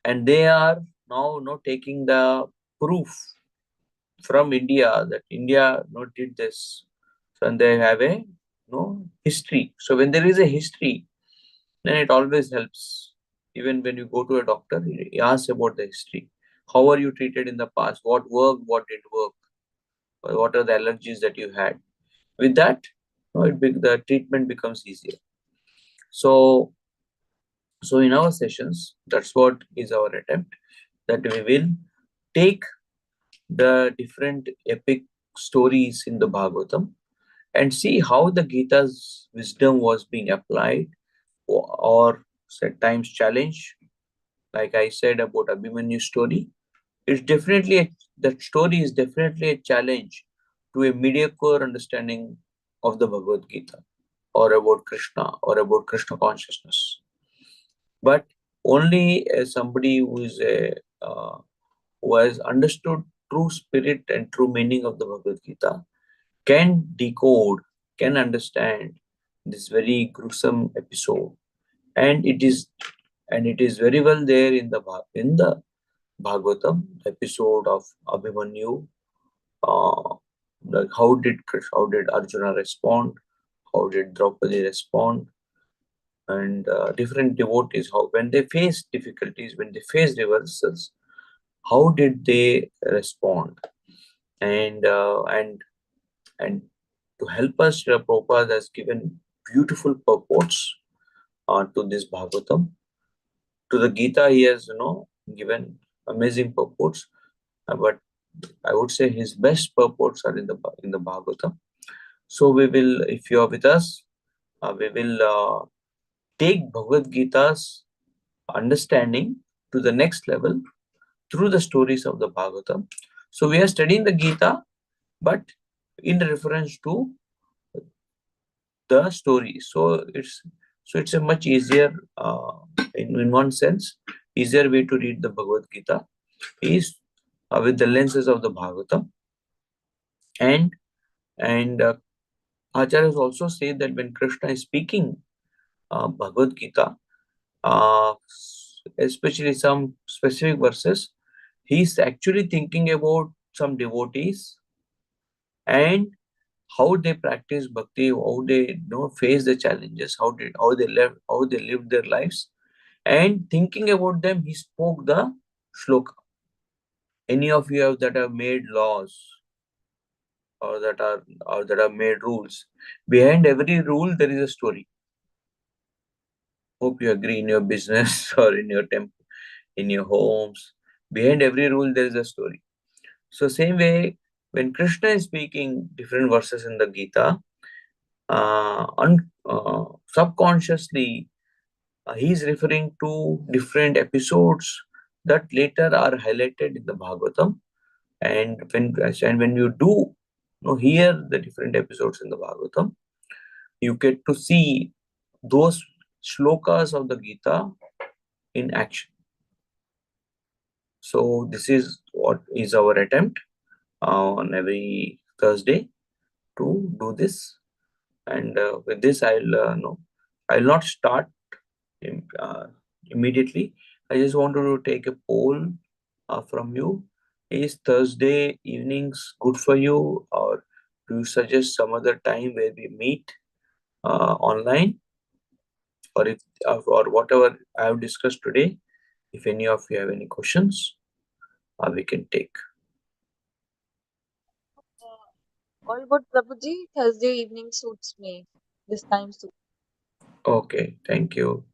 and they are now taking the proof from India that India did this. So, and they have a history. So when there is a history, then it always helps. Even when you go to a doctor, he asks about the history. How are you treated in the past? What worked? What didn't work? What are the allergies that you had? With that, the treatment becomes easier. So in our sessions, that's what is our attempt, that we will take the different epic stories in the Bhagavatam and see how the Gita's wisdom was being applied or at times challenged. Like I said about Abhimanyu story, it's definitely that story is definitely a challenge to a mediocre understanding of the Bhagavad Gita or about Krishna or about Krishna consciousness. But only as somebody who is who has understood true spirit and true meaning of the Bhagavad Gita can decode, can understand this very gruesome episode, and it is very well there in the Bhagavatam episode of Abhimanyu. Like how did Arjuna respond? How did Draupadi respond? And different devotees, how when they face difficulties, when they face reversals, how did they respond? And to help us, Prabhupada has given beautiful purports to this Bhagavatam. To the Gita, he has given amazing purports, but I would say his best purports are in the Bhagavatam. So we will, if you are with us, we will take Bhagavad Gita's understanding to the next level through the stories of the Bhagavatam. So we are studying the Gita, but in reference to the story. So it's a much easier, in one sense, easier way to read the Bhagavad Gita is with the lenses of the Bhagavatam. And Acharyas also say that when Krishna is speaking Bhagavad Gita, especially some specific verses, he's actually thinking about some devotees and how they practice bhakti, how they face the challenges, how they lived their lives, and thinking about them, he spoke the shloka. Any of you that have made laws or that have made rules, behind every rule there is a story. Hope you agree. In your business or in your temple, in your homes, behind every rule there is a story. So same way, when Krishna is speaking different verses in the Gita, subconsciously he is referring to different episodes that later are highlighted in the Bhagavatam. And when you do hear the different episodes in the Bhagavatam, you get to see those shlokas of the Gita in action. So this is what is our attempt on every Thursday to do this. And with this, I'll not start immediately. I just wanted to take a poll from you. Is Thursday evenings good for you, or do you suggest some other time where we meet online, or whatever I have discussed today? If any of you have any questions, we can take. All good, Prabhuji. Thursday evening suits me. This time suits. Okay, thank you.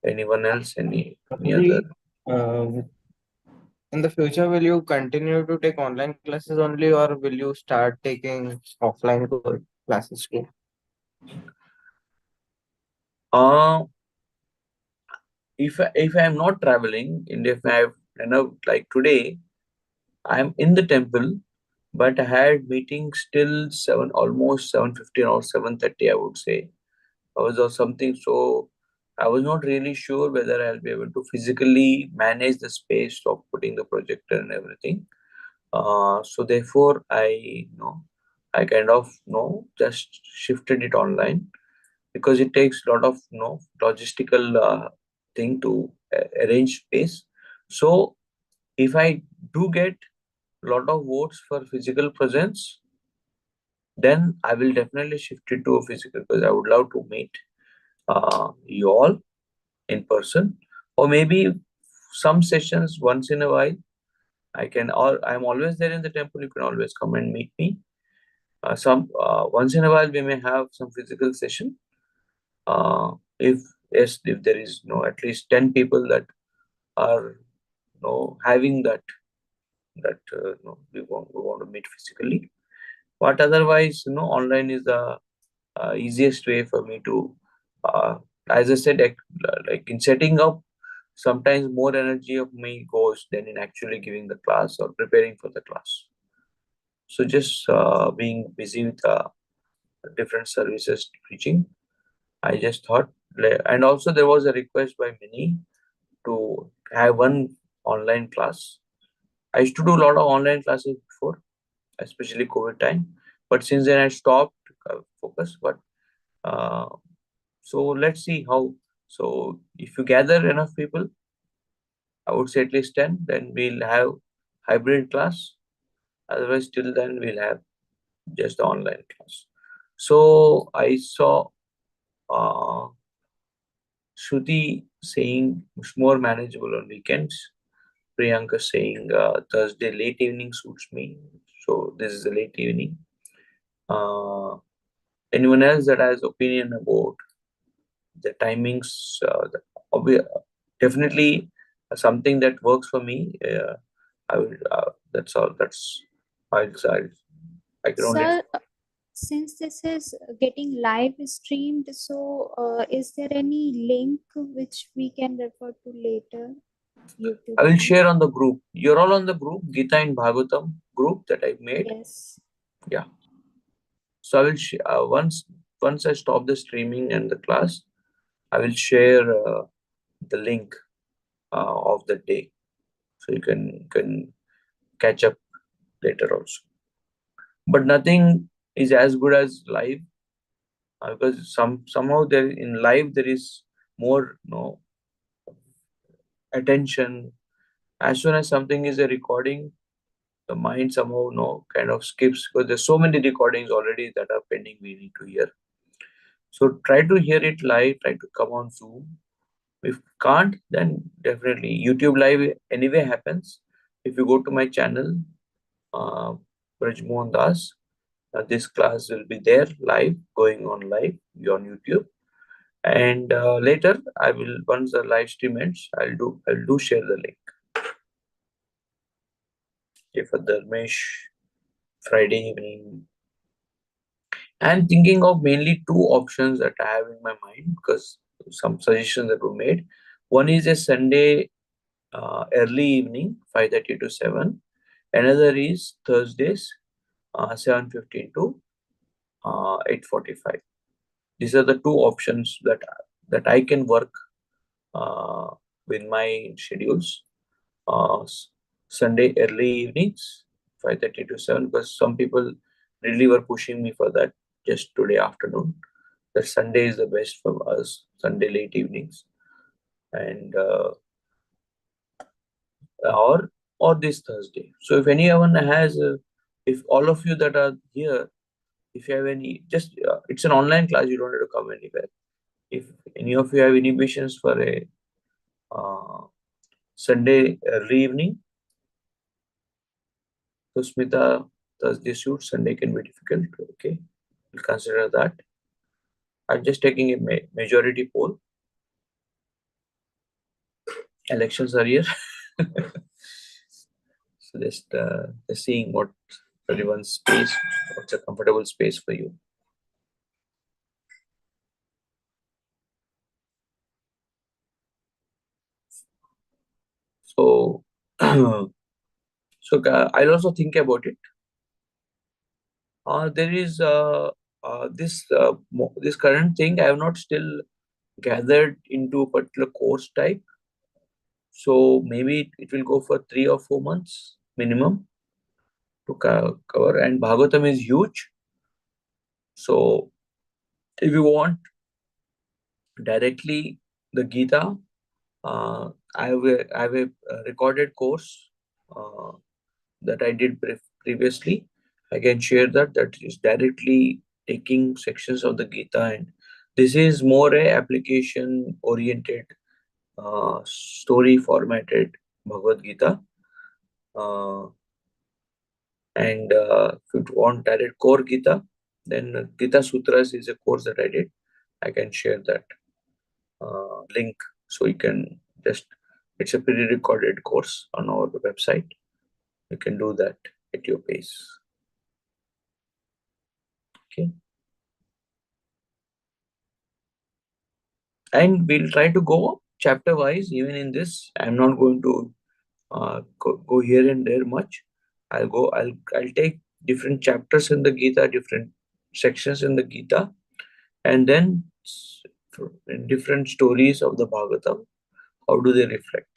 Anyone else? Any Prabhuji, other? in the future, will you continue to take online classes only, or will you start taking offline classes too? If I'm not traveling, and if I have, like today, I'm in the temple, but I had meetings till almost 7:15 or 7:30, I would say. I was or something, so I was not really sure whether I'll be able to physically manage the space of putting the projector and everything. So therefore, I kind of just shifted it online, because it takes a lot of logistical thing to arrange space. So if I do get a lot of votes for physical presence, then I will definitely shift it to a physical, because I would love to meet you all in person, or maybe some sessions once in a while. I'm always there in the temple. You can always come and meet me. Some once in a while we may have some physical session. If if there is at least 10 people that are having that we want to meet physically. But otherwise, online is the easiest way for me to, as I said, like in setting up, sometimes more energy of me goes than in actually giving the class or preparing for the class. So just being busy with different services preaching, I just thought, and also there was a request by many to have one online class. I used to do a lot of online classes before, especially COVID time, but since then I stopped focus. But so let's see how. So if you gather enough people, I would say at least 10, then we'll have hybrid class. Otherwise, till then we'll have just the online class. So I saw Shruti saying it's more manageable on weekends. Priyanka saying Thursday late evening suits me. So this is a late evening. Anyone else that has opinion about the timings? Definitely something that works for me. I will. That's all. I can only. Sir, since this is getting live streamed, so is there any link which we can refer to later? YouTube I will link? share on the group. You're all on the group, Gita and Bhagavatam group that I made. Yes. Yeah. So I will once I stop the streaming and the class, I will share the link of the day, so you can catch up later also. But nothing is as good as live, because somehow there in live there is more attention. As soon as something is a recording, the mind somehow kind of skips, because there's so many recordings already that are pending we need to hear. So try to hear it live, try to come on Zoom. If can't, then definitely YouTube live anyway happens. If you go to my channel, Braj Mohan, this class will be there live, going on live on YouTube. And later I will, once the live stream ends, I'll do share the link. Okay, for Dharmesh, Friday evening. I'm thinking of mainly two options that I have in my mind, because some suggestions that were made. One is a Sunday early evening, 5:30 to 7. Another is Thursdays, 7:15 to 8:45. these are the two options that I can work with my schedules. Sunday early evenings, 5:30 to 7, because some people really were pushing me for that just today afternoon. That Sunday is the best for us, Sunday late evenings, and or this Thursday. So if anyone has, if all of you that are here, if you have any, just it's an online class, you don't have to come anywhere. If any of you have inhibitions for a Sunday early evening, so Smita, Thursday suits, Sunday can be difficult. Okay, we'll consider that. I'm just taking a majority poll. Elections are here. So just seeing what everyone's space, what's a comfortable space for you. So, I'll also think about it. There is this current thing I have not still gathered into a particular course type. So maybe it will go for 3 or 4 months minimum to cover. And Bhagavatam is huge. So if you want directly the Gita, I have a recorded course that I did previously. I can share that is directly taking sections of the Gita, and this is more a application oriented story formatted Bhagavad Gita. And if you want direct core Gita, then Gita Sutras is a course that I did. I can share that link, so you can just, it's a pre-recorded course on our website. You can do that at your pace. Okay. And we'll try to go chapter wise even in this. I'm not going to go here and there much. I'll take different chapters in the Gita, different sections in the Gita, and then in different stories of the Bhagavatam, how do they reflect?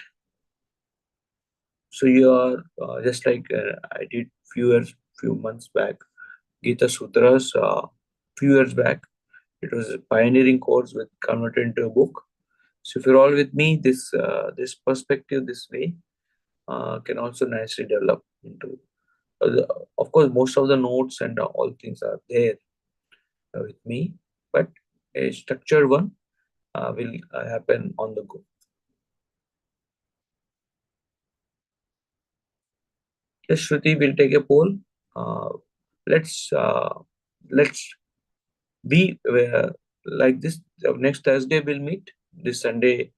So you are just like I did few months back, Gita Sutras, few years back. It was a pioneering course with converted into a book. So if you're all with me, this perspective, this way, can also nicely develop into. Of course, most of the notes and all things are there with me, but a structured one will happen on the go. Yes, Shruti will take a poll. Let's be like this. Next Thursday we'll meet. This Sunday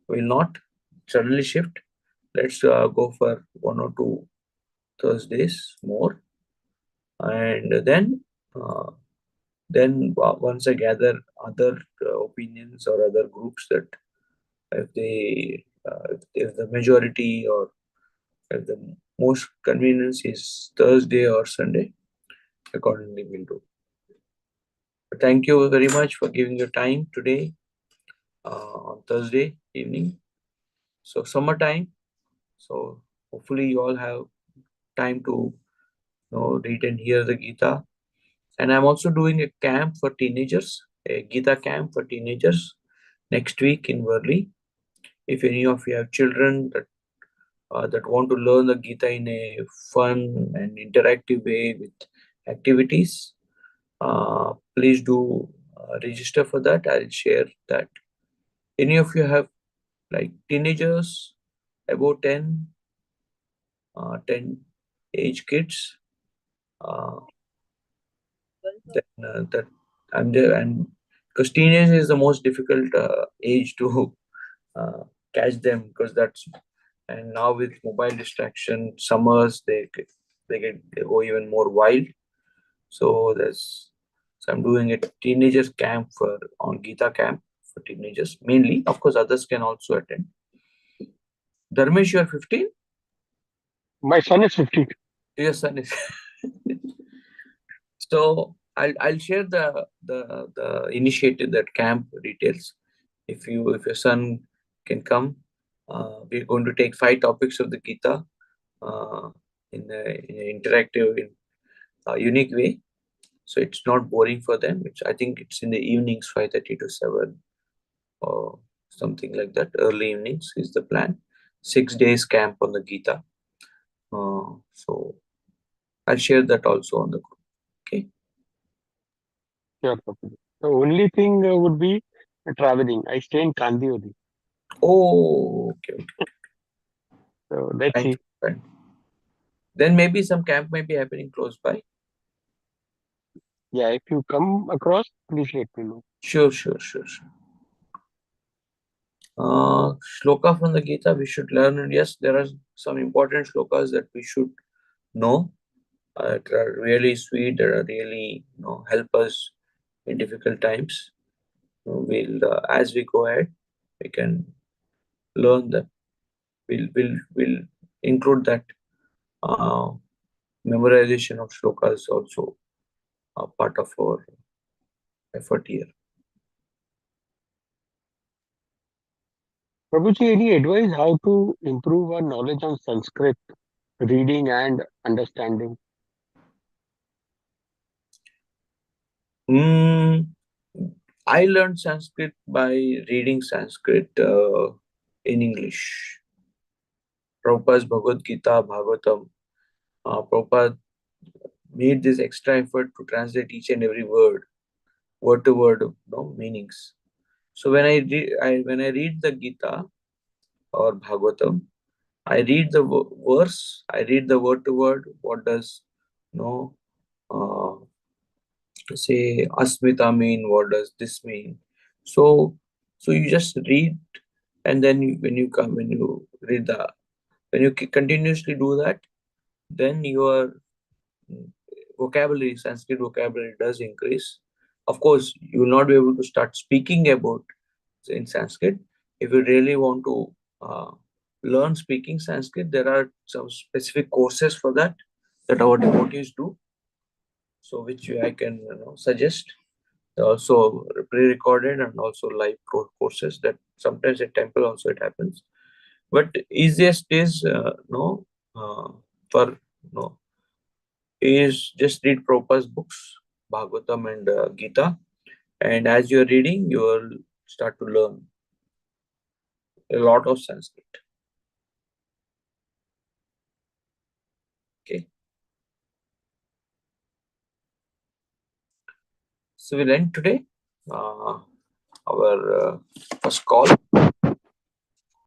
will not suddenly shift. Let's go for 1 or 2 Thursdays more, and then once I gather other opinions or other groups, that if the majority or if the most convenience is Thursday or Sunday, accordingly we'll do. Thank you very much for giving your time today on Thursday evening. So summertime, so hopefully you all have time to read and hear the Gita. And I'm also doing a camp for teenagers, a Gita camp for teenagers next week in Worli. If any of you have children that want to learn the Gita in a fun and interactive way with activities, please do register for that. I'll share that. Any of you have like teenagers about 10 age kids, then that I'm there, and because teenage is the most difficult age to catch them, because that's, and now with mobile distraction, summers they go even more wild. So I'm doing a teenagers camp on Gita camp for teenagers mainly. Of course, others can also attend. Dharmesh, you are 15? My son is 15. Your son is. So I'll share the initiative, that camp details. If your son can come, we're going to take 5 topics of the Gita uh, in an interactive, unique way. So it's not boring for them. I think it's in the evenings, 5:30 to 7, or something like that. Early evenings is the plan. 6 days camp on the Gita. So I'll share that also on the group. Okay. Sure, Prabhuji. The only thing would be traveling. I stay in Kandioli. Oh, okay. So let's Fine, see. fine. Then maybe some camp may be happening close by. Yeah, if you come across, please let me know. Sure. Shloka from the Gita we should learn, and yes, there are some important shlokas that we should know. That are really sweet, that are really help us in difficult times. We'll as we go ahead, we can learn them. We'll include that memorization of shlokas also a part of our effort here. Prabhuji, any advice how to improve our knowledge on Sanskrit, reading and understanding? I learned Sanskrit by reading Sanskrit in English. Prabhupada's Bhagavad Gita, Bhagavatam. Prabhupada made this extra effort to translate each and every word to word, meanings. So when I read the Gita or Bhagavatam, I read the verse, I read the word to word. What does uh, say Asmita mean? What does this mean? So you just read, and then when you read when you continuously do that, then your vocabulary, Sanskrit vocabulary, does increase. Of course, you will not be able to start speaking about in Sanskrit. If you really want to learn speaking Sanskrit, there are some specific courses for that our devotees do. So which I can suggest. Also pre-recorded and also live courses that sometimes at temple also it happens. But easiest is for is just read Prabhupada's books, Bhagavatam and Gita, and as you're reading, you will start to learn a lot of Sanskrit. Okay. So we'll end today our first call.